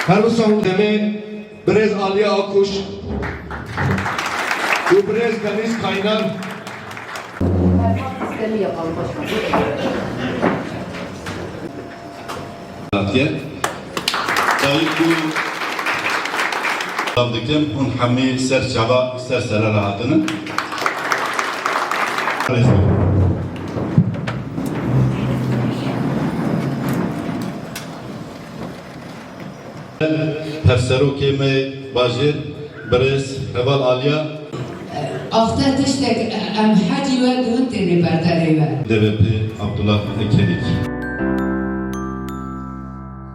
Her bu sonunda Brez Aliye Akuş, bu Brez Deniz Kaynar. İstemi yapalım başkanım. Dayık bu Davdikim un hami ser çaba ser sera rahatını. Persero keme bajir Brez Heval Aliya After tiştek em hacı ve gıhın teni berdere ver. DVP Abdullah Ekedik.